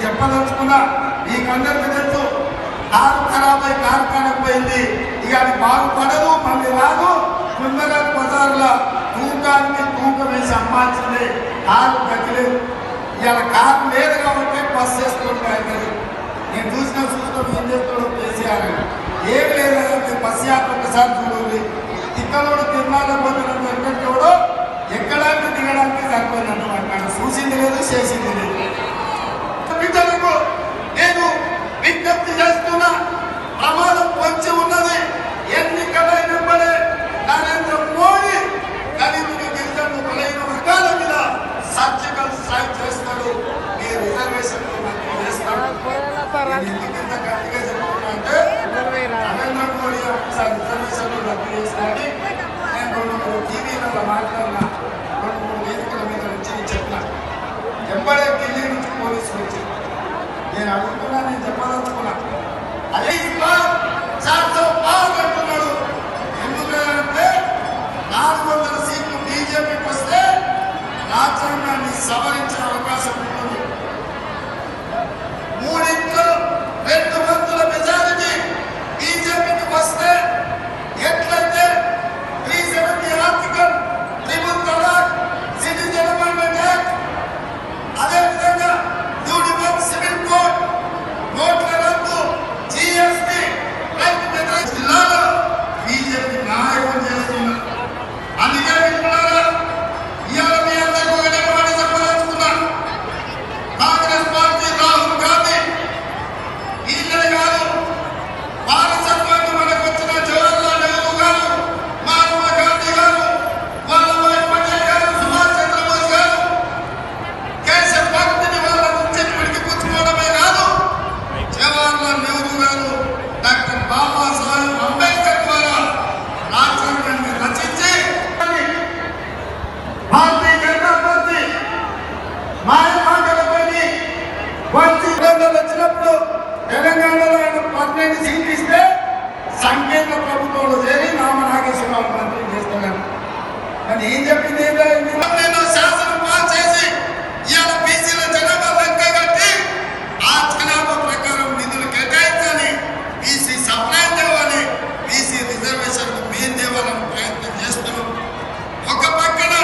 చెప్పదలుచుకున్నా మీకందరికీ తెలుసు కారు ఖరాబ్ అయి కారు కానకపోయింది ఇక అది బాగుపడదు మళ్ళీ రాదు కుందరత్ బజార్లో తూకానికి తూకం వేసి అమ్మాల్సిందే కారు గతిలేదు ఇవాళ కారు లేదు కాబట్టి బస్ చేసుకుంటారు నేను చూసినా ఏం చేస్తాడో కేసీఆర్ ఏమి లేదు బస్ యాత్ర ఒకసారి చూడండి తిక్కలోడు తిరుమల పోతున్న వెంకటోడు ఎక్కడానికి దిగడానికి సరిపోయిందంట మాట్లాడు చూసింది లేదు చేసింది లేదు బిడ్డలకు నేను విజ్ఞప్తి చేస్తున్నా ప్రమాదం పొంచి ఉన్నది ఎన్నికలైనప్పుడే నరేంద్ర మోడీ దళితులు గిరిజనులు బలైన వర్గాల మీద సర్జికల్ స్ట్రైక్ చేస్తాడు మీ రిజర్వేషన్ చేస్తాడు ఎందుకంత గట్టిగా చెప్తున్నా అంటే నరేంద్ర మోడీ ఒకసారి రిజర్వేషన్ రద్దు చేస్తాడని నేను 2-3 టీవీలలో మాట్లాడినా 2-3 వేదికల మీద వచ్చి చెప్పిన ఎంబడే ఢిల్లీ నుంచి పోలీసులు వచ్చి నేను అడుగుతున్నా నేను చెప్పదలుచుకున్నా అదే అంటున్నాడు ఎందుకంటే 400 సీట్లు బీజేపీకి వస్తే రాజ్యాంగాన్ని సవరి